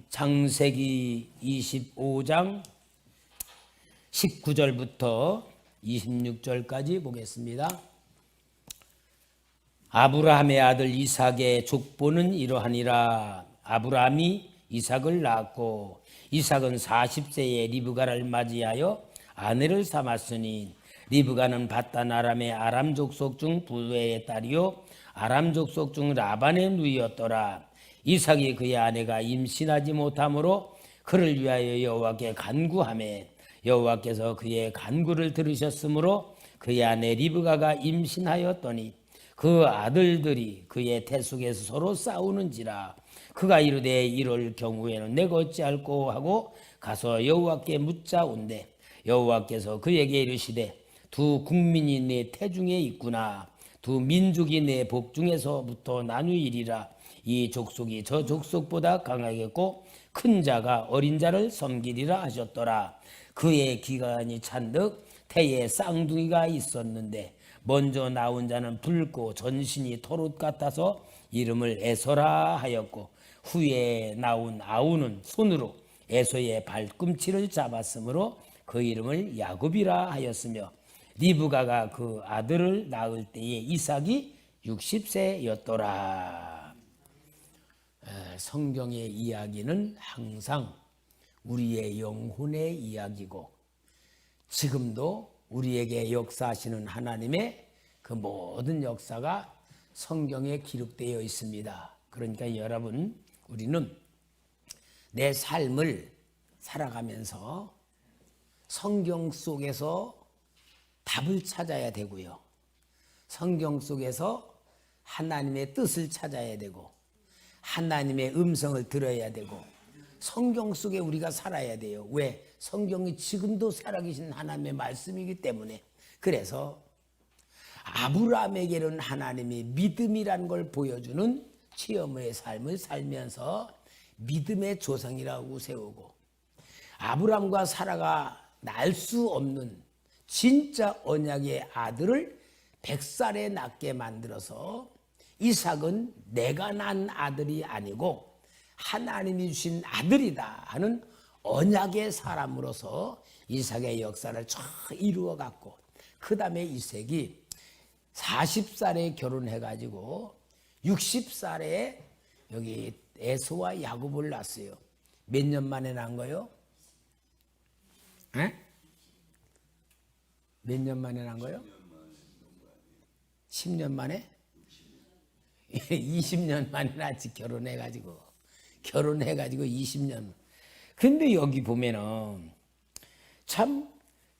창세기 25장 19절부터 26절까지 보겠습니다. 아브라함의 아들 이삭의 족보는 이러하니라. 아브라함이 이삭을 낳았고 이삭은 40세에 리브가를 맞이하여 아내를 삼았으니 리브가는 밧단 아람의 아람 족속 중 부의 딸이요 아람 족속 중 라반의 누이였더라. 이삭이 그의 아내가 임신하지 못하므로 그를 위하여 여호와께 간구하매 여호와께서 그의 간구를 들으셨으므로 그의 아내 리브가가 임신하였더니 그 아들들이 그의 태속에서 서로 싸우는지라. 그가 이르되 이럴 경우에는 내가 어찌할꼬 하고 가서 여호와께 묻자온대 여호와께서 그에게 이르시되 두 국민이 내 태중에 있구나. 두 민족이 내 복중에서부터 나누이리라. 이 족속이 저 족속보다 강하겠고 큰 자가 어린 자를 섬기리라 하셨더라. 그의 기간이 찬득 태에 쌍둥이가 있었는데 먼저 나온 자는 붉고 전신이 털옷 같아서 이름을 에서라 하였고 후에 나온 아우는 손으로 에서의 발꿈치를 잡았으므로 그 이름을 야곱이라 하였으며 리브가가 그 아들을 낳을 때에 이삭이 60세였더라. 성경의 이야기는 항상 우리의 영혼의 이야기고 지금도 우리에게 역사하시는 하나님의 그 모든 역사가 성경에 기록되어 있습니다. 그러니까 여러분, 우리는 내 삶을 살아가면서 성경 속에서 답을 찾아야 되고요. 성경 속에서 하나님의 뜻을 찾아야 되고 하나님의 음성을 들어야 되고 성경 속에 우리가 살아야 돼요. 왜? 성경이 지금도 살아계신 하나님의 말씀이기 때문에. 그래서 아브라함에게는 하나님이 믿음이라는 걸 보여주는 체험의 삶을 살면서 믿음의 조상이라고 세우고 아브라함과 사라가 날 수 없는 진짜 언약의 아들을 100살에 낳게 만들어서 이삭은 내가 낳은 아들이 아니고 하나님이 주신 아들이다 하는 언약의 사람으로서 이삭의 역사를 쫙 이루어 갔고 그 다음에 이삭이 40살에 결혼해가지고 60살에 여기 에서와 야곱을 낳았어요. 몇 년 만에 낳은 거요? 몇 년 만에 낳은 거요? 10년 만에? 20년 만에 낳지. 결혼해가지고 20년. 근데 여기 보면은 참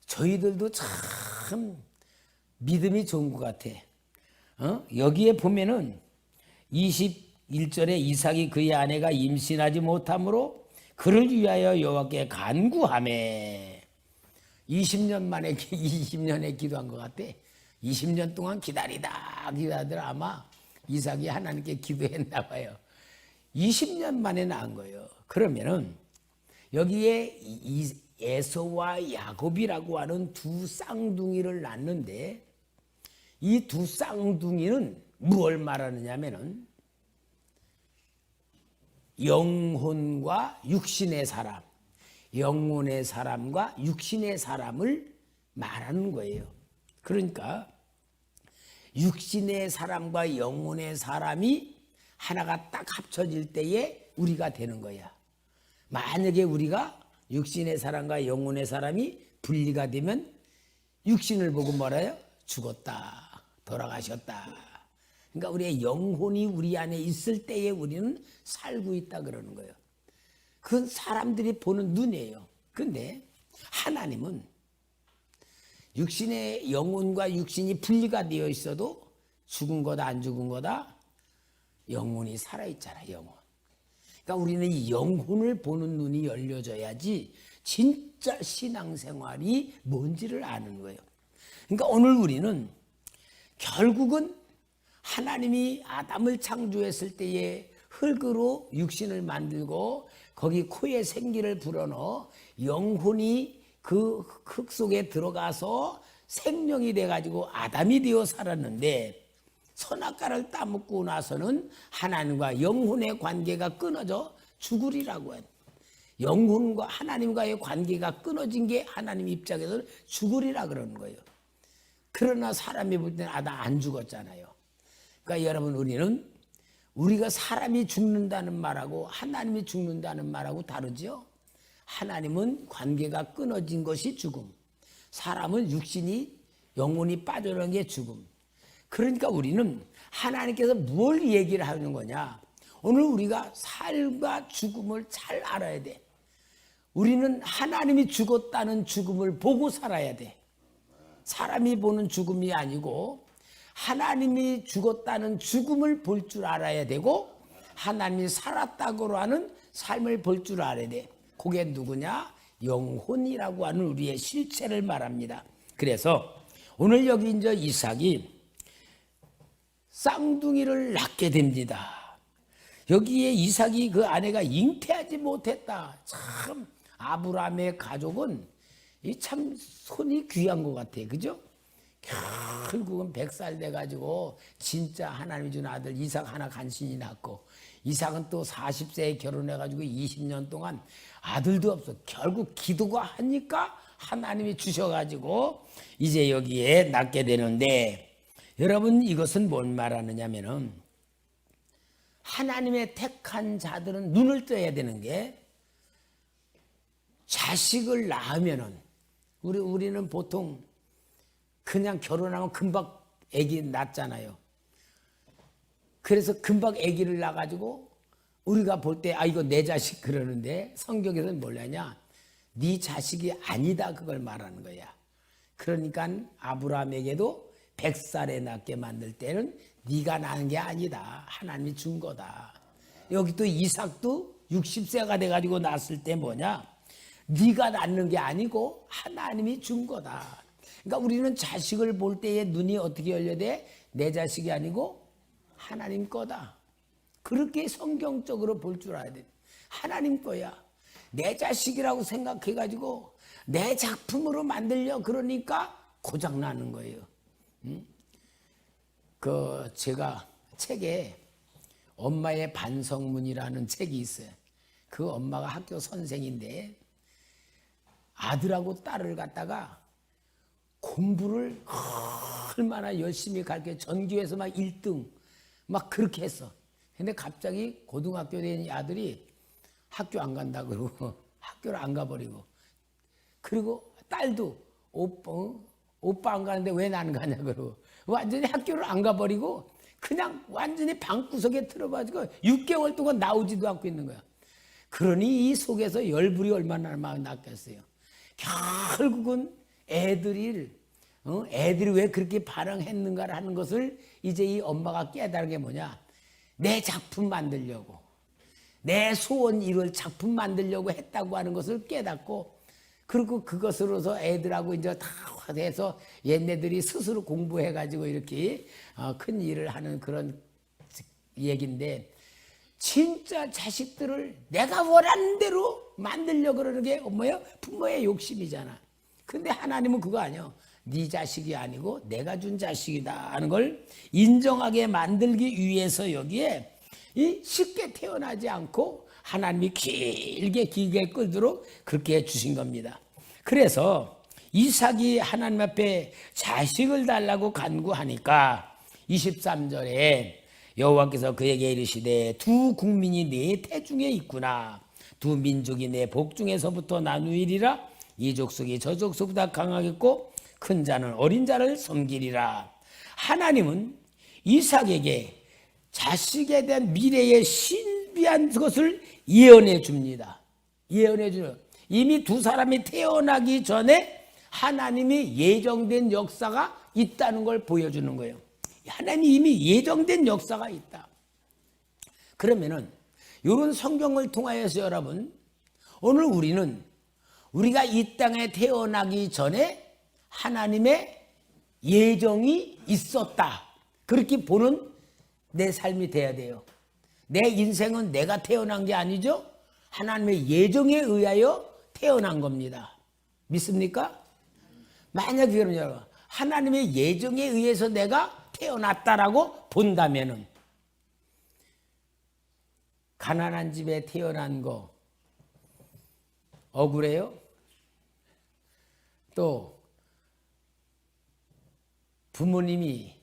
저희들도 참 믿음이 좋은 것 같아. 여기에 보면은 21절에 이삭이 그의 아내가 임신하지 못하므로 그를 위하여 여호와께 간구하매 20년 만에 20년에 기도한 것 같아. 20년 동안 기다리다 아마 이삭이 하나님께 기도했나 봐요. 20년 만에 낳은 거예요. 그러면은 여기에 에서와 야곱이라고 하는 두 쌍둥이를 낳는데 이 두 쌍둥이는 무엇을 말하느냐면은 영혼과 육신의 사람, 영혼의 사람과 육신의 사람을 말하는 거예요. 그러니까 육신의 사람과 영혼의 사람이 하나가 딱 합쳐질 때에 우리가 되는 거야. 만약에 우리가 육신의 사람과 영혼의 사람이 분리가 되면 육신을 보고 뭐라요? 죽었다, 돌아가셨다. 그러니까 우리의 영혼이 우리 안에 있을 때에 우리는 살고 있다 그러는 거예요. 그건 사람들이 보는 눈이에요. 근데 하나님은 육신의 영혼과 육신이 분리가 되어 있어도 죽은 거다 안 죽은 거다 영혼이 살아있잖아. 영혼. 그러니까 우리는 이 영혼을 보는 눈이 열려져야지 진짜 신앙생활이 뭔지를 아는 거예요. 그러니까 오늘 우리는 결국은 하나님이 아담을 창조했을 때에 흙으로 육신을 만들고 거기 코에 생기를 불어넣어 영혼이 그 흙 속에 들어가서 생명이 돼가지고 아담이 되어 살았는데 선악과를 따먹고 나서는 하나님과 영혼의 관계가 끊어져 죽으리라고 해. 영혼과 하나님과의 관계가 끊어진 게 하나님 입장에서는 죽으리라 그러는 거예요. 그러나 사람이 볼 때는 나 안 죽었잖아요. 그러니까 여러분, 우리가 사람이 죽는다는 말하고 하나님이 죽는다는 말하고 다르죠. 하나님은 관계가 끊어진 것이 죽음. 사람은 육신이 영혼이 빠져나간 게 죽음. 그러니까 우리는 하나님께서 뭘 얘기를 하는 거냐. 오늘 우리가 삶과 죽음을 잘 알아야 돼. 우리는 하나님이 죽었다는 죽음을 보고 살아야 돼. 사람이 보는 죽음이 아니고 하나님이 죽었다는 죽음을 볼 줄 알아야 되고 하나님이 살았다고 하는 삶을 볼 줄 알아야 돼. 그게 누구냐? 영혼이라고 하는 우리의 실체를 말합니다. 그래서 오늘 여기 이제 이삭이 쌍둥이를 낳게 됩니다. 여기에 이삭이 그 아내가 잉태하지 못했다. 참 아브라함의 가족은 참 손이 귀한 것 같아. 그죠? 결국은 100살 돼가지고 진짜 하나님이 준 아들 이삭 하나 간신히 낳고 이삭은 또 40세에 결혼해가지고 20년 동안 아들도 없어. 결국 기도가 하니까 하나님이 주셔가지고 이제 여기에 낳게 되는데 여러분 이것은 뭘 말하느냐면은 하나님의 택한 자들은 눈을 떠야 되는 게 자식을 낳으면은 우리는 보통 그냥 결혼하면 금방 아기 낳잖아요. 그래서 금방 아기를 낳아가지고 우리가 볼 때 이거 내 자식 그러는데 성경에서는 뭐냐냐 네 자식이 아니다 그걸 말하는 거야. 그러니까 아브라함에게도 100살에 낳게 만들 때는 네가 낳은 게 아니다. 하나님이 준 거다. 여기 또 이삭도 60세가 돼가지고 낳았을 때 뭐냐 네가 낳는 게 아니고 하나님이 준 거다. 그러니까 우리는 자식을 볼 때에 눈이 어떻게 열려야 돼? 내 자식이 아니고 하나님 거다. 그렇게 성경적으로 볼 줄 알아야 돼. 하나님 거야. 내 자식이라고 생각해가지고 내 작품으로 만들려 그러니까 고장나는 거예요. 제가 책에 엄마의 반성문이라는 책이 있어요. 그 엄마가 학교 선생인데 아들하고 딸을 갖다가 공부를 얼마나 열심히 가르쳐 전교에서 막 1등 막 그렇게 했어. 근데 갑자기 고등학교 된 아들이 학교 안 간다 그러고 학교를 안 가버리고 그리고 딸도 오빠 안 가는데 왜 나는 가냐 그러고 완전히 학교를 안 가버리고 그냥 완전히 방구석에 틀어가지고 6개월 동안 나오지도 않고 있는 거야. 그러니 이 속에서 열불이 얼마나 났겠어요. 결국은 애들이 왜 그렇게 반응했는가 하는 것을 이제 이 엄마가 깨달은 게 뭐냐. 내 작품 만들려고 내 소원 이룰 작품 만들려고 했다고 하는 것을 깨닫고 그리고 그것으로서 애들하고 이제 다 해서 얘네들이 스스로 공부해가지고 이렇게 큰 일을 하는 그런 얘기인데 진짜 자식들을 내가 원하는 대로 만들려고 그러는 게 뭐예요? 부모의 욕심이잖아. 근데 하나님은 그거 아니야. 네 자식이 아니고 내가 준 자식이다 하는 걸 인정하게 만들기 위해서 여기에 쉽게 태어나지 않고 하나님이 길게 끌도록 그렇게 해주신 겁니다. 그래서 이삭이 하나님 앞에 자식을 달라고 간구하니까 23절에 여호와께서 그에게 이르시되 두 국민이 네 태중에 있구나. 두 민족이 내 복중에서부터 나누이리라. 이 족속이 저 족속보다 강하겠고 큰 자는 어린 자를 섬기리라. 하나님은 이삭에게 자식에 대한 미래의 신비한 것을 예언해 줍니다. 예언해 주는 이미 두 사람이 태어나기 전에 하나님이 예정된 역사가 있다는 걸 보여주는 거예요. 하나님이 이미 예정된 역사가 있다. 그러면은 이런 성경을 통하여서 여러분 오늘 우리가 이 땅에 태어나기 전에 하나님의 예정이 있었다. 그렇게 보는 내 삶이 돼야 돼요. 내 인생은 내가 태어난 게 아니죠. 하나님의 예정에 의하여 태어난 겁니다. 믿습니까? 만약에 여러분 하나님의 예정에 의해서 내가 태어났다라고 본다면은 가난한 집에 태어난 거 억울해요? 또 부모님이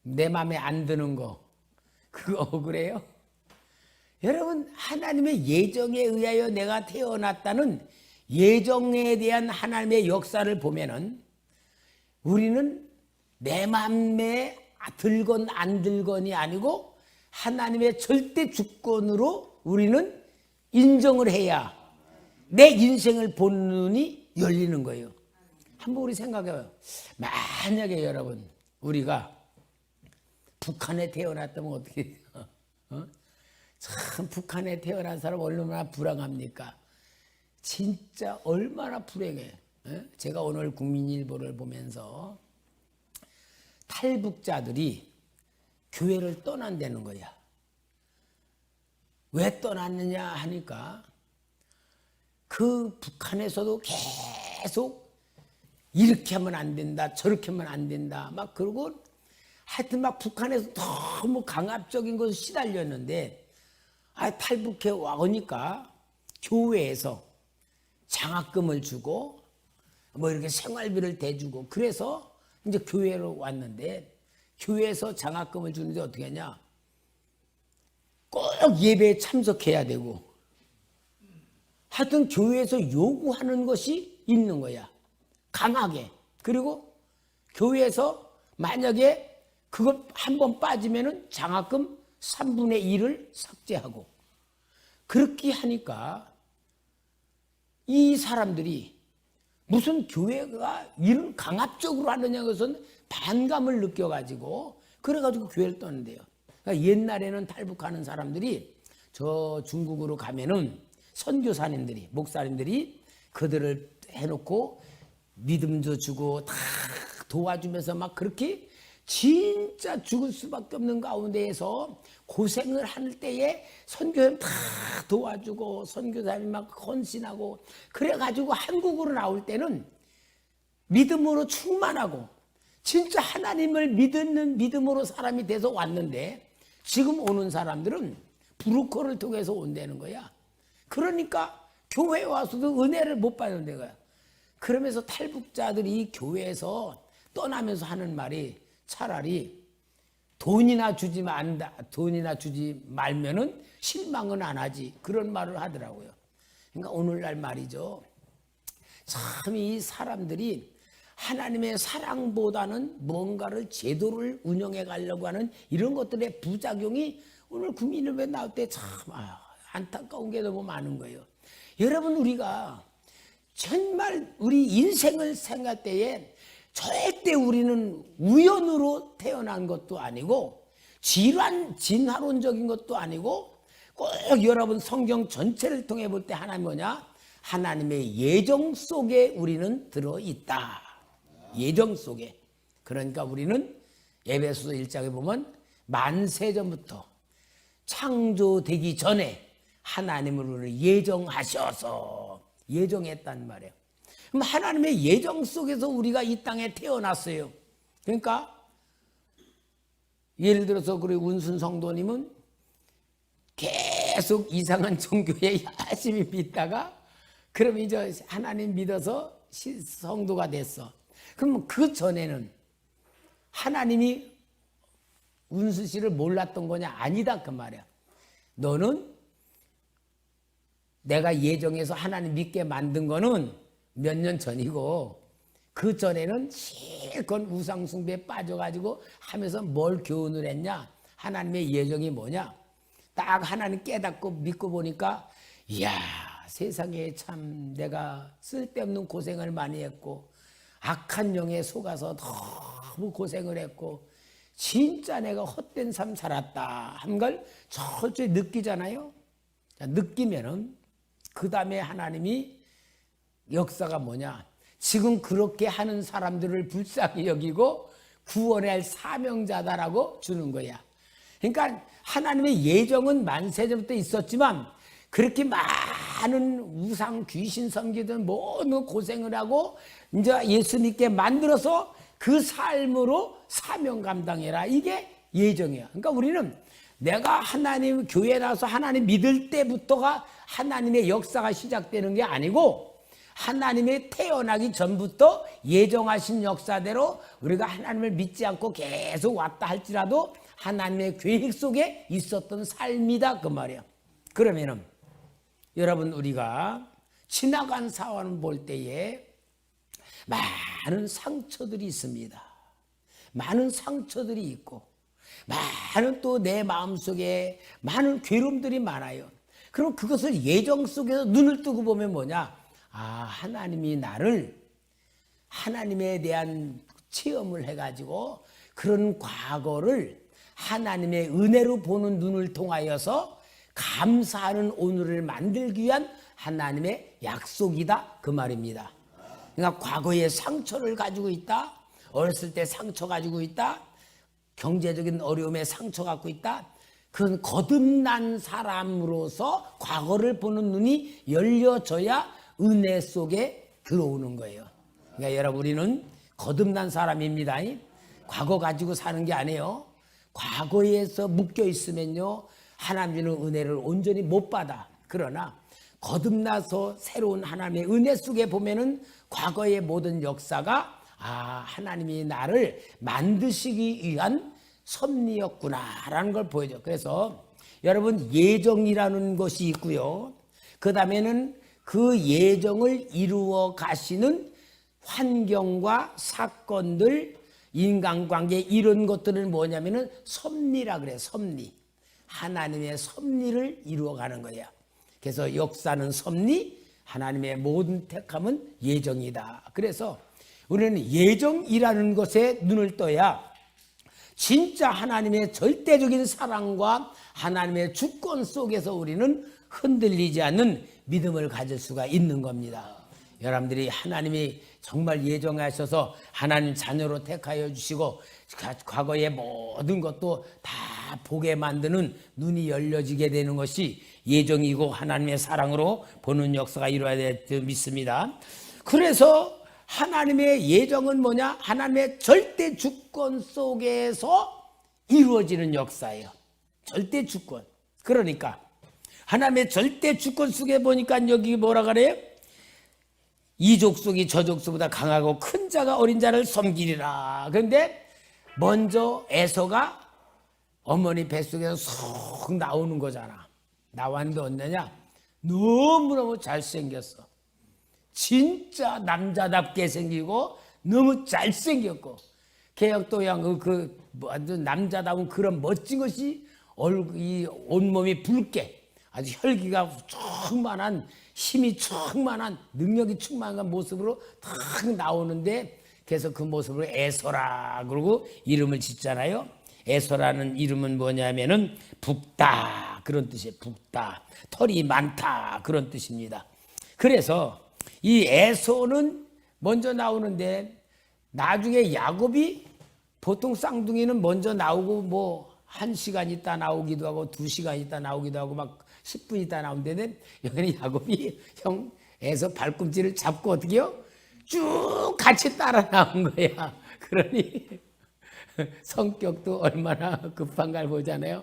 내 마음에 안 드는 거 그거 억울해요? 여러분, 하나님의 예정에 의하여 내가 태어났다는 예정에 대한 하나님의 역사를 보면은 우리는 내 마음에 들건 안 들건이 아니고 하나님의 절대 주권으로 우리는 인정을 해야 내 인생을 보는 눈이 열리는 거예요. 한번 우리 생각해봐요. 만약에 여러분 우리가 북한에 태어났다면 어떻게 돼요? 참 북한에 태어난 사람 얼마나 불행합니까? 진짜 얼마나 불행해. 제가 오늘 국민일보를 보면서 탈북자들이 교회를 떠난다는 거야. 왜 떠났느냐 하니까 그 북한에서도 계속 이렇게 하면 안 된다, 저렇게 하면 안 된다 막 그러고 하여튼 막 북한에서 너무 강압적인 것을 시달렸는데 탈북해 와오니까 교회에서 장학금을 주고 뭐 이렇게 생활비를 대주고 그래서 이제 교회로 왔는데 교회에서 장학금을 주는데 어떻게 하냐? 꼭 예배에 참석해야 되고 하여튼 교회에서 요구하는 것이 있는 거야. 강하게. 그리고 교회에서 만약에 그거 한번 빠지면은 장학금 3분의 1을 삭제하고 그렇게 하니까 이 사람들이 무슨 교회가 이런 강압적으로 하느냐 것은 반감을 느껴가지고 그래가지고 교회를 떠는데요. 그러니까 옛날에는 탈북하는 사람들이 저 중국으로 가면은 선교사님들이 목사님들이 그들을 해놓고 믿음도 주고 다 도와주면서 막 그렇게 진짜 죽을 수밖에 없는 가운데에서 고생을 할 때에 선교사님 다 도와주고 선교사님 막 헌신하고 그래가지고 한국으로 나올 때는 믿음으로 충만하고 진짜 하나님을 믿는 믿음으로 사람이 돼서 왔는데 지금 오는 사람들은 브로커를 통해서 온다는 거야. 그러니까 교회에 와서도 은혜를 못 받는 거야. 그러면서 탈북자들이 교회에서 떠나면서 하는 말이 차라리 돈이나 주지 말면은 실망은 안 하지. 그런 말을 하더라고요. 그러니까 오늘날 말이죠. 참 이 사람들이 하나님의 사랑보다는 뭔가를 제도를 운영해 가려고 하는 이런 것들의 부작용이 오늘 국민일보에 나올 때 참 안타까운 게 너무 많은 거예요. 여러분 우리가 정말 우리 인생을 생각할 때에 절대 우리는 우연으로 태어난 것도 아니고 진화론적인 것도 아니고 꼭 여러분 성경 전체를 통해 볼 때 하나님 뭐냐? 하나님의 예정 속에 우리는 들어있다. 예정 속에. 그러니까 우리는 에베소서 1장에 보면 만세전부터 창조되기 전에 하나님을 우리를 예정하셔서 예정했단 말이에요. 그럼 하나님의 예정 속에서 우리가 이 땅에 태어났어요. 그러니까 예를 들어서 우리 운순 성도님은 계속 이상한 종교에 열심히 믿다가 그럼 이제 하나님 믿어서 성도가 됐어. 그럼 그 전에는 하나님이 운수 씨를 몰랐던 거냐? 아니다 그 말이야. 너는 내가 예정해서 하나님 믿게 만든 거는 몇 년 전이고 그 전에는 실컷 우상숭배에 빠져가지고 하면서 뭘 교훈을 했냐? 하나님의 예정이 뭐냐? 딱 하나님 깨닫고 믿고 보니까 이야 세상에 참 내가 쓸데없는 고생을 많이 했고 악한 영에 속아서 너무 고생을 했고 진짜 내가 헛된 삶 살았다 한 걸 철저히 느끼잖아요. 자, 느끼면은 그 다음에 하나님이 역사가 뭐냐? 지금 그렇게 하는 사람들을 불쌍히 여기고 구원할 사명자다라고 주는 거야. 그러니까 하나님의 예정은 만세전부터 있었지만 그렇게 많은 우상 귀신 섬기던 모든 고생을 하고 이제 예수 믿게 만들어서 그 삶으로 사명 감당해라. 이게 예정이야. 그러니까 우리는 내가 하나님 교회 나와서 하나님 믿을 때부터가 하나님의 역사가 시작되는 게 아니고 하나님의 태어나기 전부터 예정하신 역사대로 우리가 하나님을 믿지 않고 계속 왔다 할지라도 하나님의 계획 속에 있었던 삶이다 그 말이야. 그러면은 여러분 우리가 지나간 사원을 볼 때에 많은 상처들이 있습니다. 많은 상처들이 있고 많은 또 내 마음속에 많은 괴로움들이 많아요. 그럼 그것을 예정 속에서 눈을 뜨고 보면 뭐냐? 아, 하나님이 나를 하나님에 대한 체험을 해가지고 그런 과거를 하나님의 은혜로 보는 눈을 통하여서 감사하는 오늘을 만들기 위한 하나님의 약속이다 그 말입니다. 그러니까 과거의 상처를 가지고 있다. 어렸을 때 상처 가지고 있다. 경제적인 어려움에 상처 갖고 있다. 그건 거듭난 사람으로서 과거를 보는 눈이 열려져야 은혜 속에 들어오는 거예요. 그러니까 여러분 우리는 거듭난 사람입니다. 과거 가지고 사는 게 아니에요. 과거에서 묶여 있으면요 하나님 주는 은혜를 온전히 못 받아. 그러나 거듭나서 새로운 하나님의 은혜 속에 보면은 과거의 모든 역사가 하나님이 나를 만드시기 위한 섭리였구나라는 걸 보여줘. 그래서 여러분 예정이라는 것이 있고요. 그 다음에는 그 예정을 이루어 가시는 환경과 사건들, 인간관계 이런 것들은 뭐냐면은 섭리라 그래요. 섭리. 하나님의 섭리를 이루어가는 거야. 그래서 역사는 섭리, 하나님의 모든 택함은 예정이다. 그래서 우리는 예정이라는 것에 눈을 떠야 진짜 하나님의 절대적인 사랑과 하나님의 주권 속에서 우리는 흔들리지 않는 믿음을 가질 수가 있는 겁니다. 여러분들이 하나님이 정말 예정하셔서 하나님 자녀로 택하여 주시고 과거의 모든 것도 다 보게 만드는 눈이 열려지게 되는 것이 예정이고 하나님의 사랑으로 보는 역사가 이루어야 될 줄 믿습니다. 그래서 하나님의 예정은 뭐냐? 하나님의 절대 주권 속에서 이루어지는 역사예요. 절대 주권. 그러니까 하나님의 절대 주권 속에 보니까 여기 뭐라 그래요? 이 족속이 저 족속보다 강하고 큰 자가 어린 자를 섬기리라. 그런데 먼저 에서가 어머니 뱃속에서 쏙 나오는 거잖아. 나왔는데 어떠냐? 너무너무 잘생겼어. 진짜 남자답게 생기고 너무 잘생겼고 개혁도양 완전 남자다운 그런 멋진 것이 이 온몸이 붉게 아주 혈기가 충만한 힘이 충만한 능력이 충만한 모습으로 탁 나오는데 그래서 그 모습으로 에서라 그러고 이름을 짓잖아요. 에서라는 이름은 뭐냐면은 붓다 그런 뜻이에요. 붓다 털이 많다 그런 뜻입니다. 그래서 이 에서는 먼저 나오는데 나중에 야곱이 보통 쌍둥이는 먼저 나오고 뭐 1시간 있다 나오기도 하고 2시간 있다 나오기도 하고 막 10분 있다 나오는데 여기는 야곱이 형 에서 발꿈치를 잡고 어떻게 해요? 쭉 같이 따라 나온 거야. 그러니 성격도 얼마나 급한가 보잖아요.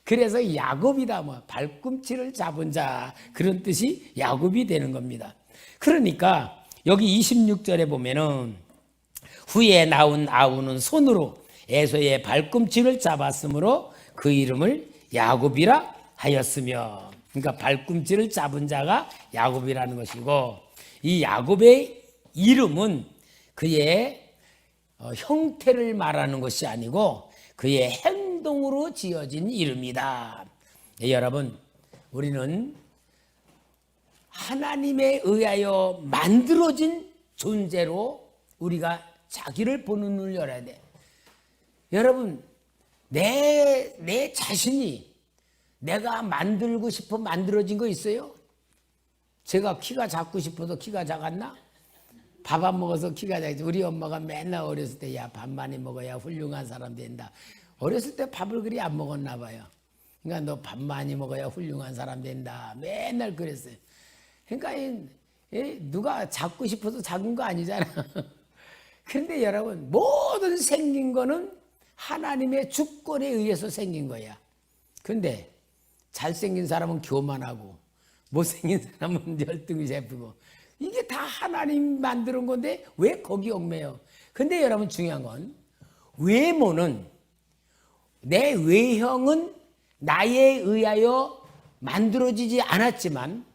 그래서 야곱이다 뭐 발꿈치를 잡은 자 그런 뜻이 야곱이 되는 겁니다. 그러니까 여기 26절에 보면은 후에 나온 아우는 손으로 에서의 발꿈치를 잡았으므로 그 이름을 야곱이라 하였으며 그러니까 발꿈치를 잡은 자가 야곱이라는 것이고 이 야곱의 이름은 그의 형태를 말하는 것이 아니고 그의 행동으로 지어진 이름이다. 여러분 우리는 하나님에 의하여 만들어진 존재로 우리가 자기를 보는 눈을 열어야 돼. 여러분 내 자신이 내가 만들고 싶어 만들어진 거 있어요? 제가 키가 작고 싶어서 키가 작았나? 밥 안 먹어서 키가 작지. 우리 엄마가 맨날 어렸을 때 야 밥 많이 먹어야 훌륭한 사람 된다. 어렸을 때 밥을 그리 안 먹었나 봐요. 그러니까 너 밥 많이 먹어야 훌륭한 사람 된다. 맨날 그랬어요. 그러니까 누가 작고 싶어서 작은 거 아니잖아. 그런데 여러분 모든 생긴 거는 하나님의 주권에 의해서 생긴 거야. 근데 잘생긴 사람은 교만하고 못생긴 사람은 열등이 잡히고 이게 다 하나님 만드는 건데 왜 거기 얽매여? 근데 여러분 중요한 건 외모는 내 외형은 나에 의하여 만들어지지 않았지만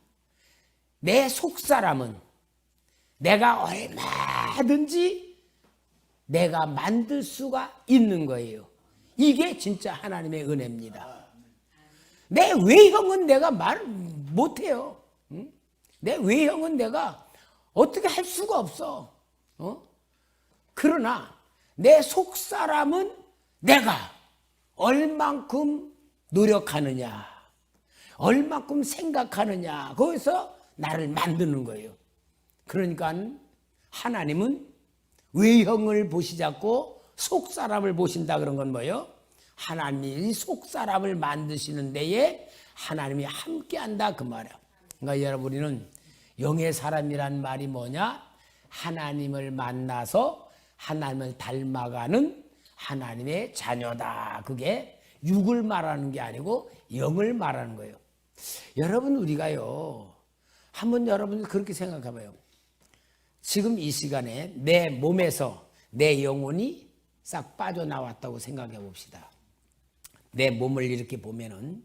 내 속사람은 내가 얼마든지 내가 만들 수가 있는 거예요. 이게 진짜 하나님의 은혜입니다. 내 외형은 내가 말 못해요. 내 외형은 내가 어떻게 할 수가 없어. 그러나 내 속사람은 내가 얼만큼 노력하느냐, 얼만큼 생각하느냐, 거기서 나를 만드는 거예요. 그러니까 하나님은 외형을 보시지 않고 속사람을 보신다 그런 건 뭐예요? 하나님이 속사람을 만드시는 데에 하나님이 함께한다 그 말이야. 그러니까 여러분 우리는 영의 사람이란 말이 뭐냐? 하나님을 만나서 하나님을 닮아가는 하나님의 자녀다. 그게 육을 말하는 게 아니고 영을 말하는 거예요. 여러분 우리가요 한번 여러분 그렇게 생각해봐요. 지금 이 시간에 내 몸에서 내 영혼이 싹 빠져나왔다고 생각해 봅시다. 내 몸을 이렇게 보면은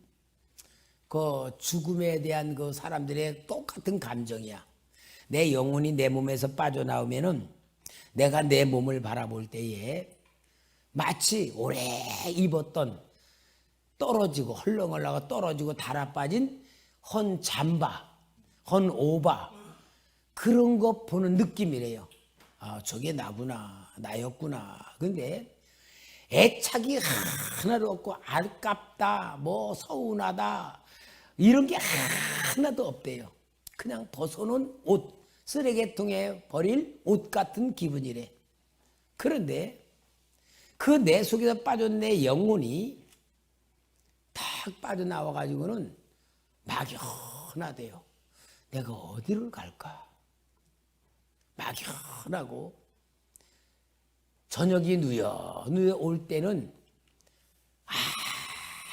그 죽음에 대한 그 사람들의 똑같은 감정이야. 내 영혼이 내 몸에서 빠져나오면은 내가 내 몸을 바라볼 때에 마치 오래 입었던 떨어지고 헐렁헐렁 떨어지고 달아빠진 헌 잠바, 헌 오바 그런 거 보는 느낌이래요. 아, 저게 나구나, 나였구나. 근데 애착이 하나도 없고 아깝다, 뭐 서운하다 이런 게 하나도 없대요. 그냥 벗어놓은 옷, 쓰레기통에 버릴 옷 같은 기분이래. 그런데 그 내 속에서 빠진 내 영혼이 탁 빠져나와 가지고는 막연하대요. 내가 어디를 갈까? 막연하고 저녁이 누여 올 때는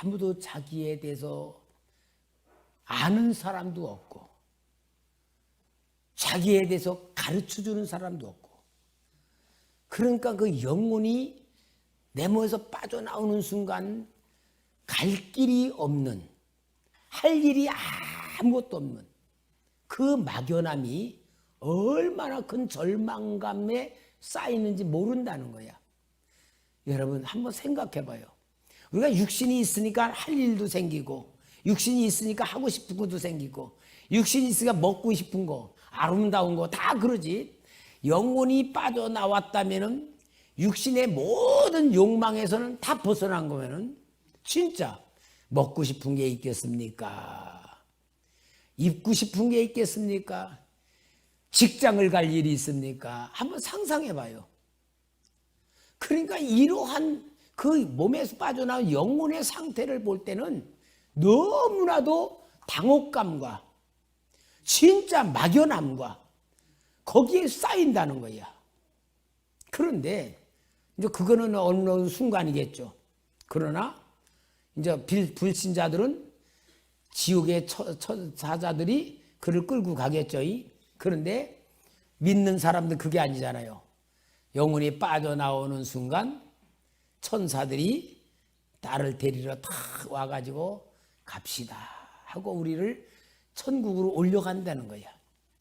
아무도 자기에 대해서 아는 사람도 없고 자기에 대해서 가르쳐주는 사람도 없고 그러니까 그 영혼이 내 몸에서 빠져나오는 순간 갈 길이 없는 할 일이 아무것도 없는 그 막연함이 얼마나 큰 절망감에 쌓이는지 모른다는 거야. 여러분 한번 생각해 봐요. 우리가 육신이 있으니까 할 일도 생기고 육신이 있으니까 하고 싶은 것도 생기고 육신이 있으니까 먹고 싶은 거 아름다운 거 다 그러지. 영혼이 빠져나왔다면은 육신의 모든 욕망에서는 다 벗어난 거면은 진짜 먹고 싶은 게 있겠습니까? 입고 싶은 게 있겠습니까? 직장을 갈 일이 있습니까? 한번 상상해 봐요. 그러니까 이러한 그 몸에서 빠져나온 영혼의 상태를 볼 때는 너무나도 당혹감과 진짜 막연함과 거기에 쌓인다는 거야. 그런데 이제 그거는 어느 순간이겠죠. 그러나 이제 불신자들은 지옥의 사자들이 그를 끌고 가겠죠. 그런데 믿는 사람들 그게 아니잖아요. 영혼이 빠져나오는 순간 천사들이 나를 데리러 탁 와가지고 갑시다 하고 우리를 천국으로 올려간다는 거야.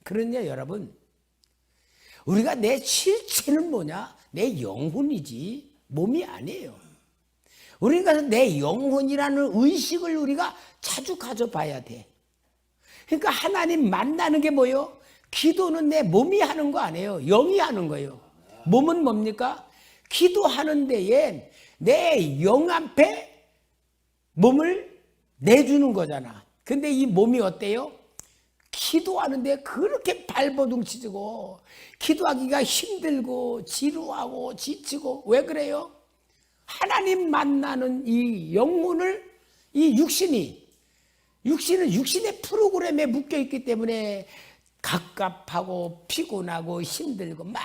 그러냐 여러분, 우리가 내 실체는 뭐냐? 내 영혼이지 몸이 아니에요. 우리가 내 영혼이라는 의식을 우리가 자주 가져봐야 돼. 그러니까 하나님 만나는 게 뭐예요? 기도는 내 몸이 하는 거 아니에요. 영이 하는 거예요. 몸은 뭡니까? 기도하는 데에 내 영 앞에 몸을 내주는 거잖아. 근데 이 몸이 어때요? 기도하는데 그렇게 발버둥치고 기도하기가 힘들고 지루하고 지치고 왜 그래요? 하나님 만나는 이 영혼을 이 육신은 육신의 프로그램에 묶여있기 때문에 갑갑하고 피곤하고 힘들고 막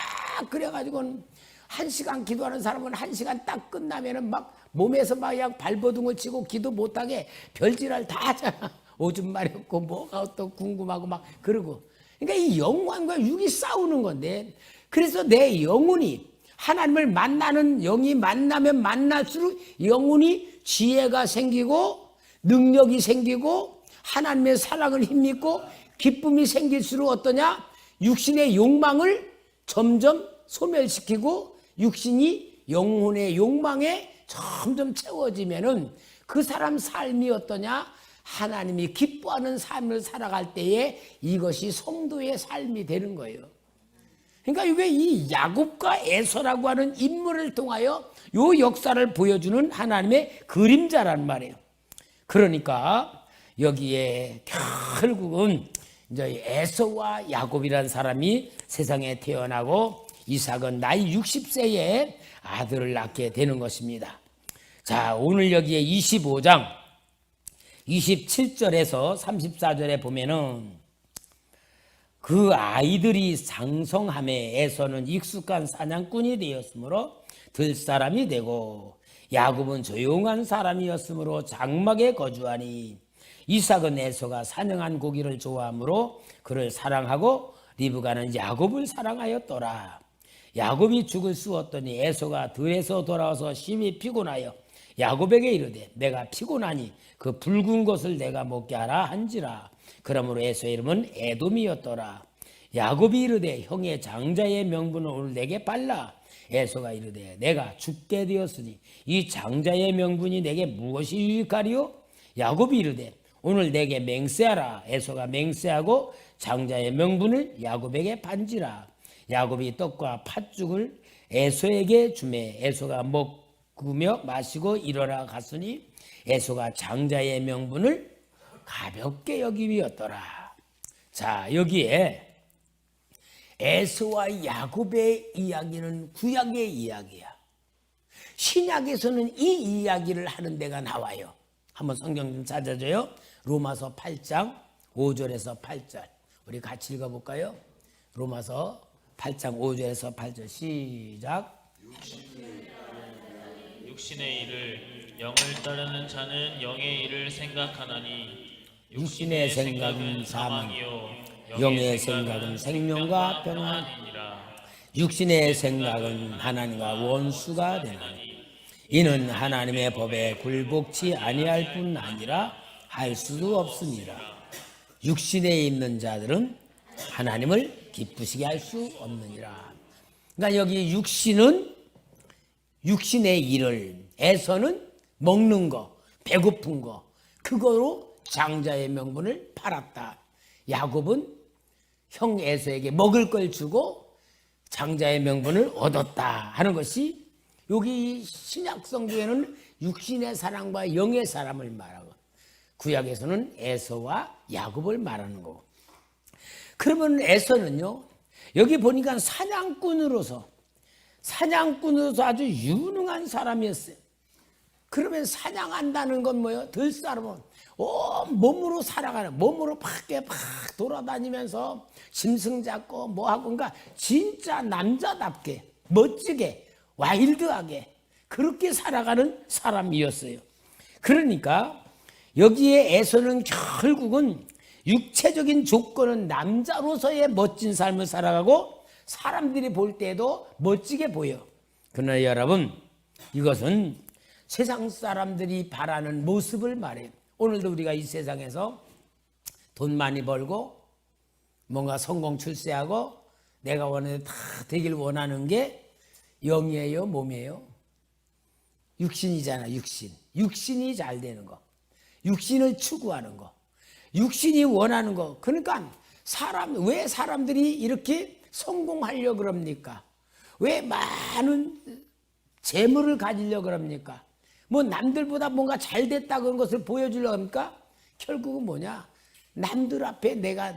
그래가지고는 1시간 기도하는 사람은 1시간 딱 끝나면은 막 몸에서 막 그냥 발버둥을 치고 기도 못하게 별지랄 다 하잖아. 오줌 마렵고 뭐가 또 궁금하고 막 그러고. 그러니까 이 영혼과 육이 싸우는 건데, 그래서 내 영혼이 하나님을 만나는 영이 만나면 만날수록 영혼이 지혜가 생기고 능력이 생기고 하나님의 사랑을 힘입고 기쁨이 생길수록 어떠냐? 육신의 욕망을 점점 소멸시키고 육신이 영혼의 욕망에 점점 채워지면은 그 사람 삶이 어떠냐? 하나님이 기뻐하는 삶을 살아갈 때에 이것이 성도의 삶이 되는 거예요. 그러니까 이게 이 야곱과 에서라고 하는 인물을 통하여 요 역사를 보여주는 하나님의 그림자란 말이에요. 그러니까 여기에 결국은 이제 에서와 야곱이라는 사람이 세상에 태어나고 이삭은 나이 60세에 아들을 낳게 되는 것입니다. 자, 오늘 여기에 25장 27절에서 34절에 보면은 그 아이들이 장성함에 에서는 익숙한 사냥꾼이 되었으므로 들사람이 되고 야곱은 조용한 사람이었으므로 장막에 거주하니 이삭은 에서가 사냥한 고기를 좋아하므로 그를 사랑하고 리브가는 야곱을 사랑하였더라. 야곱이 죽을 쑤었더니 에서가 들에서 돌아와서 심히 피곤하여 야곱에게 이르되 내가 피곤하니 그 붉은 것을 내가 먹게 하라 한지라. 그러므로 에서의 이름은 에돔이었더라. 야곱이 이르되 형의 장자의 명분을 오늘 내게 발라. 에서가 이르되 내가 죽게 되었으니 이 장자의 명분이 내게 무엇이 유익하리요? 야곱이 이르되 오늘 내게 맹세하라. 에서가 맹세하고 장자의 명분을 야곱에게 반지라. 야곱이 떡과 팥죽을 에서에게 주매 에서가 먹으며 마시고 일어나 갔으니 에서가 장자의 명분을 가볍게 여기었더라. 자, 여기에 에서와 야곱의 이야기는 구약의 이야기야. 신약에서는 이 이야기를 하는 데가 나와요. 한번 성경 좀 찾아줘요. 로마서 8장 5절에서 8절. 우리 같이 읽어볼까요? 로마서 8장 5절에서 8절 시작. 육신의 일을 영을 따르는 자는 영의 일을 생각하나니 육신의 생각은 사망이요 영의 생각은 생명과 평안이니라. 육신의 생각은 하나님과 원수가 되나니 이는 하나님의 법에 굴복치 아니할 뿐 아니라 할 수도 없습니다. 육신에 있는 자들은 하나님을 기쁘시게 할 수 없느니라. 그러니까 여기 육신은 육신의 일을, 에서는 먹는 거, 배고픈 거, 그거로 장자의 명분을 팔았다. 야곱은 형 에서에게 먹을 걸 주고 장자의 명분을 얻었다 하는 것이 여기 신약 성경에는 육신의 사람과 영의 사람을 말하고 구약에서는 에서와 야곱을 말하는 거고. 그러면 에서는요, 여기 보니까 사냥꾼으로서 아주 유능한 사람이었어요. 그러면 사냥한다는 건 뭐예요? 들사람은 온 몸으로 살아가는, 몸으로 밖에 막 돌아다니면서 짐승 잡고 뭐하고, 그러니까 진짜 남자답게 멋지게 와일드하게 그렇게 살아가는 사람이었어요. 그러니까 여기에 에서는 결국은 육체적인 조건은 남자로서의 멋진 삶을 살아가고 사람들이 볼 때도 멋지게 보여. 그러나 여러분, 이것은 세상 사람들이 바라는 모습을 말해요. 오늘도 우리가 이 세상에서 돈 많이 벌고 뭔가 성공 출세하고 내가 원하는 다 되길 원하는 게 영이에요, 몸이에요? 육신이잖아, 육신. 육신이 잘 되는 거. 육신을 추구하는 거. 육신이 원하는 거. 그러니까 왜 사람들이 이렇게 성공하려고 그럽니까? 왜 많은 재물을 가지려고 그럽니까? 뭐 남들보다 뭔가 잘 됐다 그런 것을 보여주려고 합니까? 결국은 뭐냐? 남들 앞에 내가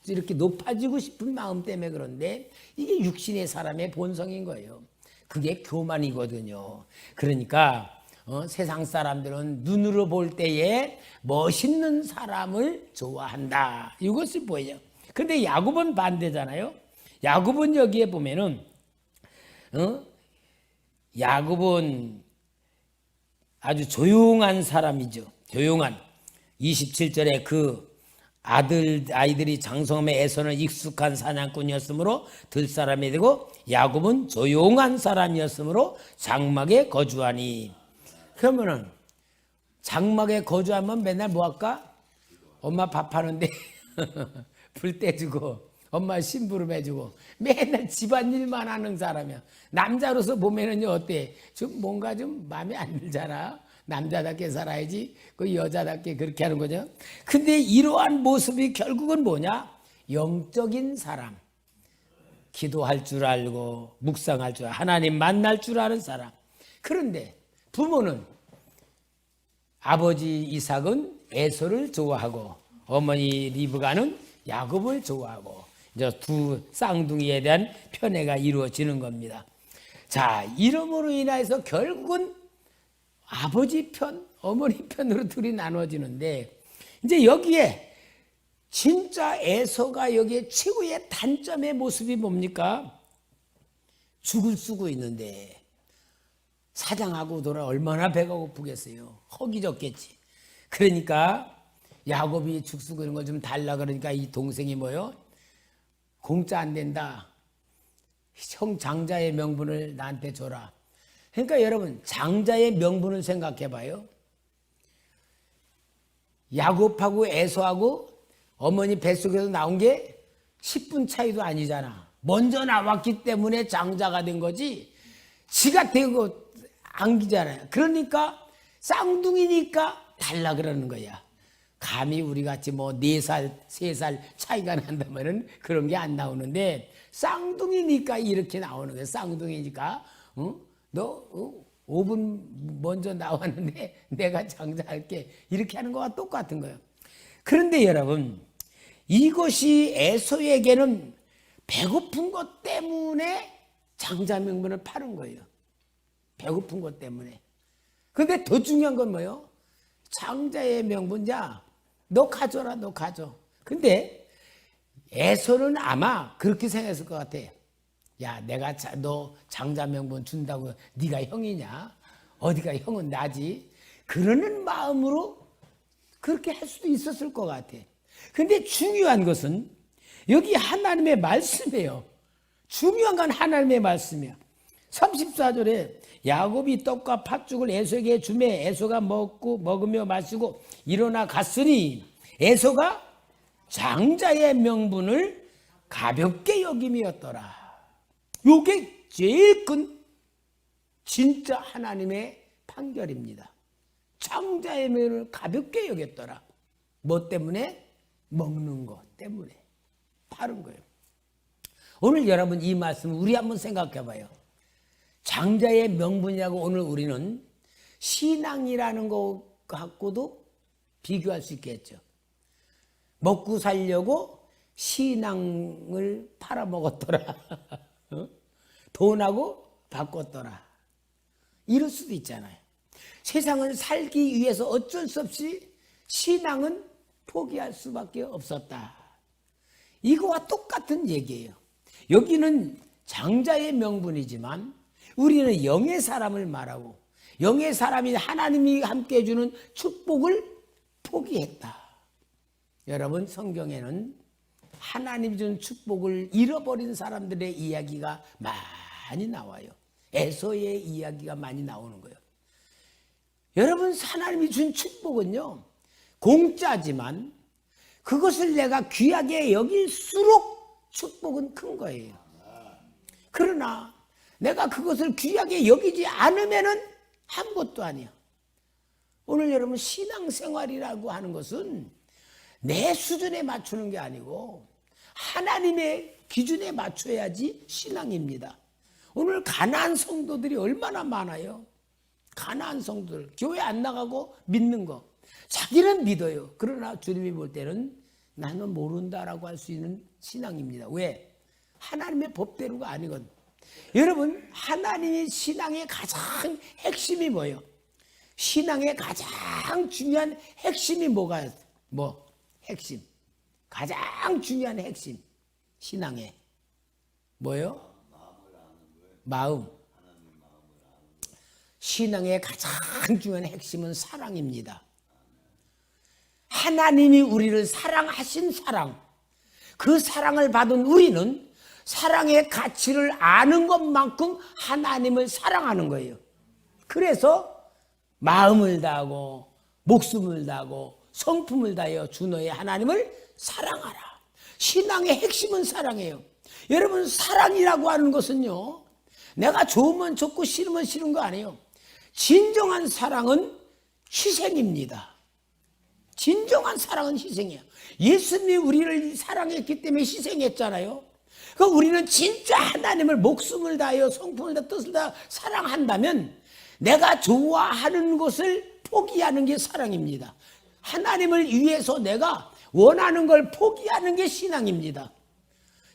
이렇게 높아지고 싶은 마음 때문에 그런데 이게 육신의 사람의 본성인 거예요. 그게 교만이거든요. 그러니까 세상 사람들은 눈으로 볼 때에 멋있는 사람을 좋아한다. 이것을 보여요. 그런데 야곱은 반대잖아요. 야곱은 여기에 보면은 야곱은 아주 조용한 사람이죠. 조용한. 27절에 그 아이들이 장성함에 에서는 익숙한 사냥꾼이었으므로 들사람이 되고 야곱은 조용한 사람이었으므로 장막에 거주하니. 그러면은 장막에 거주하면 맨날 뭐 할까? 엄마 밥하는데 불 떼주고 엄마 심부름 해주고 맨날 집안일만 하는 사람이야. 남자로서 보면은요 어때? 좀 뭔가 좀 마음에 안 들잖아. 남자답게 살아야지 그 여자답게 그렇게 하는 거죠. 근데 이러한 모습이 결국은 뭐냐? 영적인 사람. 기도할 줄 알고 묵상할 줄 알고 하나님 만날 줄 아는 사람. 그런데 부모는 아버지 이삭은 에서를 좋아하고 어머니 리브가는 야곱을 좋아하고 이제 두 쌍둥이에 대한 편애가 이루어지는 겁니다. 자, 이름으로 인해서 결국은 아버지 편, 어머니 편으로 둘이 나눠지는데 이제 여기에 진짜 에서가 여기에 최고의 단점의 모습이 뭡니까? 죽을 쓰고 있는데 사냥하고 돌아 얼마나 배가 고프겠어요. 허기졌겠지. 그러니까 야곱이 죽 쓰고 있는 걸 좀 달라 그러니까 이 동생이 뭐요? 공짜 안 된다. 형 장자의 명분을 나한테 줘라. 그러니까 여러분 장자의 명분을 생각해 봐요. 야곱하고 에서하고 어머니 뱃속에서 나온 게 10분 차이도 아니잖아. 먼저 나왔기 때문에 장자가 된 거지 지가 되고 안기잖아요. 그러니까 쌍둥이니까 달라 그러는 거야. 감히 우리 같이 뭐 4살, 3살 차이가 난다면은 그런 게 안 나오는데 쌍둥이니까 이렇게 나오는 거야. 쌍둥이니까 너 5분 먼저 나왔는데 내가 장자할게 이렇게 하는 거와 똑같은 거예요. 그런데 여러분 이것이 에서에게는 배고픈 것 때문에 장자 명분을 파는 거예요. 배고픈 것 때문에. 근데 더 중요한 건 뭐예요? 장자의 명분자 너 가져라 너 가져. 근데 에서는 아마 그렇게 생각했을 것 같아. 야 내가 너 장자 명분 준다고 네가 형이냐? 어디가 형은 나지? 그러는 마음으로 그렇게 할 수도 있었을 것 같아. 근데 중요한 것은 여기 하나님의 말씀이에요. 중요한 건 하나님의 말씀이야. 34절에 야곱이 떡과 팥죽을 에서에게 주매 에서가 먹으며 마시고 일어나 갔으니 에서가 장자의 명분을 가볍게 여김이었더라. 이게 제일 큰 진짜 하나님의 판결입니다. 장자의 명분을 가볍게 여겼더라. 뭐 때문에? 먹는 것 때문에. 다른 거예요. 오늘 여러분 이 말씀 우리 한번 생각해 봐요. 장자의 명분이라고 오늘 우리는 신앙이라는 것 갖고도 비교할 수 있겠죠. 먹고 살려고 신앙을 팔아먹었더라. 돈하고 바꿨더라. 이럴 수도 있잖아요. 세상을 살기 위해서 어쩔 수 없이 신앙은 포기할 수밖에 없었다. 이거와 똑같은 얘기예요. 여기는 장자의 명분이지만 우리는 영의 사람을 말하고 영의 사람이 하나님이 함께 해주는 축복을 포기했다. 여러분 성경에는 하나님이 준 축복을 잃어버린 사람들의 이야기가 많이 나와요. 에서의 이야기가 많이 나오는 거예요. 여러분 하나님이 준 축복은요 공짜지만 그것을 내가 귀하게 여길수록 축복은 큰 거예요. 그러나 내가 그것을 귀하게 여기지 않으면은 아무것도 아니야. 오늘 여러분 신앙생활이라고 하는 것은 내 수준에 맞추는 게 아니고 하나님의 기준에 맞춰야지 신앙입니다. 오늘 가난한 성도들이 얼마나 많아요. 가난한 성도들 교회 안 나가고 믿는 거 자기는 믿어요. 그러나 주님이 볼 때는 나는 모른다라고 할 수 있는 신앙입니다. 왜? 하나님의 법대로가 아니거든. 여러분 하나님의 신앙의 가장 핵심이 뭐예요? 신앙의 가장 중요한 핵심이 뭐가 핵심 가장 중요한 핵심 신앙의 뭐예요? 마음. 신앙의 가장 중요한 핵심은 사랑입니다. 하나님이 우리를 사랑하신 사랑, 그 사랑을 받은 우리는 사랑의 가치를 아는 것만큼 하나님을 사랑하는 거예요. 그래서 마음을 다하고 목숨을 다하고 성품을 다하여 주 너의 하나님을 사랑하라. 신앙의 핵심은 사랑이에요. 여러분, 사랑이라고 하는 것은요, 내가 좋으면 좋고 싫으면 싫은 거 아니에요. 진정한 사랑은 희생입니다. 진정한 사랑은 희생이에요. 예수님이 우리를 사랑했기 때문에 희생했잖아요. 그러니까 우리는 진짜 하나님을 목숨을 다하여 성품을 다 뜻을 다 사랑한다면 내가 좋아하는 것을 포기하는 게 사랑입니다. 하나님을 위해서 내가 원하는 걸 포기하는 게 신앙입니다.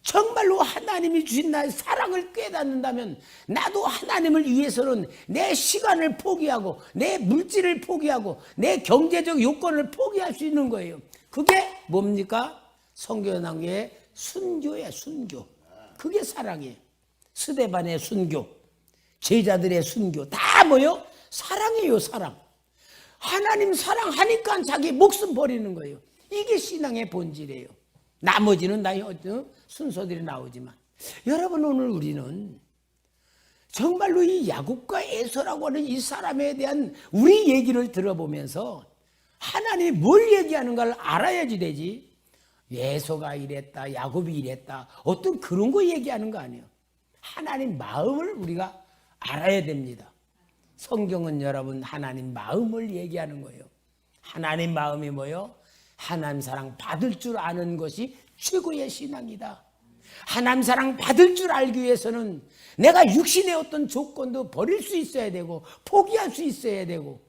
정말로 하나님이 주신 나의 사랑을 깨닫는다면 나도 하나님을 위해서는 내 시간을 포기하고 내 물질을 포기하고 내 경제적 요건을 포기할 수 있는 거예요. 그게 뭡니까? 성경의 순교예요. 순교. 그게 사랑이에요. 스데반의 순교, 제자들의 순교, 다 뭐요? 사랑이에요. 사랑. 하나님 사랑하니까 자기 목숨 버리는 거예요. 이게 신앙의 본질이에요. 나머지는 다 순서들이 나오지만, 여러분, 오늘 우리는 정말로 이 야곱과 에서라고 하는 이 사람에 대한 우리 얘기를 들어보면서 하나님이 뭘 얘기하는가를 알아야지 되지. 에서가 이랬다, 야곱이 이랬다, 어떤 그런 거 얘기하는 거 아니에요. 하나님 마음을 우리가 알아야 됩니다. 성경은 여러분 하나님 마음을 얘기하는 거예요. 하나님 마음이 뭐예요? 하나님 사랑 받을 줄 아는 것이 최고의 신앙이다. 하나님 사랑 받을 줄 알기 위해서는 내가 육신의 어떤 조건도 버릴 수 있어야 되고 포기할 수 있어야 되고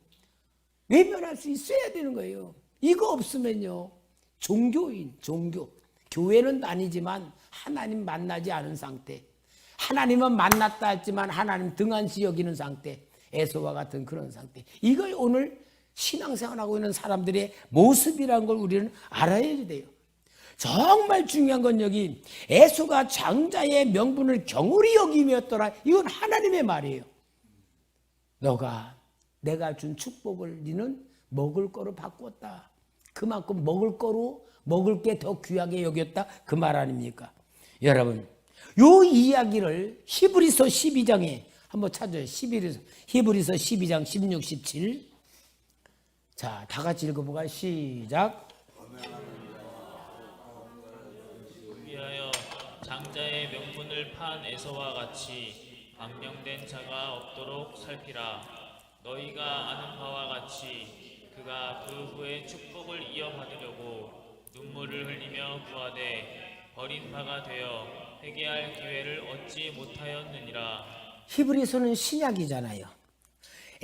외면할 수 있어야 되는 거예요. 이거 없으면요, 종교인, 교회는 다니지만 하나님 만나지 않은 상태, 하나님은 만났다 했지만 하나님 등한시 여기는 상태, 에서와 같은 그런 상태. 이거 오늘 신앙생활하고 있는 사람들의 모습이라는 걸 우리는 알아야 돼요. 정말 중요한 건 여기 에서가 장자의 명분을 경홀히 여김이었더라. 이건 하나님의 말이에요. 너가 내가 준 축복을 너는 먹을 거로 바꿨다. 그만큼 먹을 거로 먹을 게 더 귀하게 여겼다. 그 말 아닙니까? 여러분, 요 이야기를 히브리서 12장에 한번 찾아요. 히브리서 12장 16, 17. 자, 다 같이 읽어보가. 시작. 위하여 장자의 명분을 판 에서와 같이 망령된 자가 없도록 살피라. 너희가 아는 바와 같이 그가 그 후에 축복을 이어받으려고 눈물을 흘리며 구하되 버린 바가 되어 회개할 기회를 얻지 못하였느니라. 히브리서는 신약이잖아요.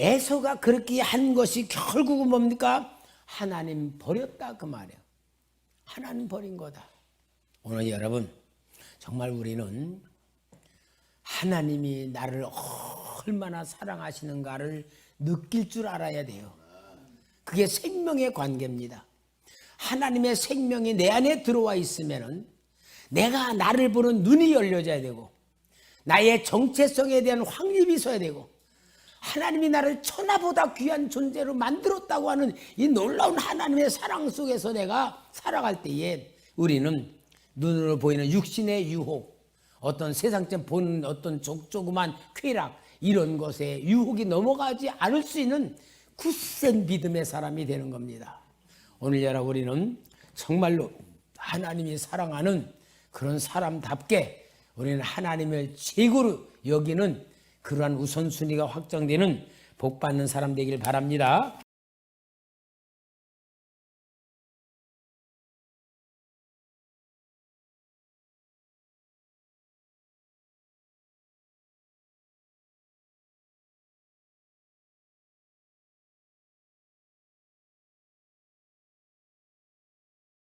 에서가 그렇게 한 것이 결국은 뭡니까? 하나님 버렸다, 그 말이에요. 하나님 버린 거다. 오늘 여러분, 정말 우리는 하나님이 나를 얼마나 사랑하시는가를 느낄 줄 알아야 돼요. 그게 생명의 관계입니다. 하나님의 생명이 내 안에 들어와 있으면은 내가 나를 보는 눈이 열려져야 되고 나의 정체성에 대한 확립이 있어야 되고 하나님이 나를 천하보다 귀한 존재로 만들었다고 하는 이 놀라운 하나님의 사랑 속에서 내가 살아갈 때에 우리는 눈으로 보이는 육신의 유혹, 어떤 세상적 보는 어떤 조그만 쾌락, 이런 것에 유혹이 넘어가지 않을 수 있는 굳센 믿음의 사람이 되는 겁니다. 오늘 여러분, 우리는 정말로 하나님이 사랑하는 그런 사람답게 우리는 하나님을 최고로 여기는 그러한 우선순위가 확정되는 복 받는 사람 되길 바랍니다.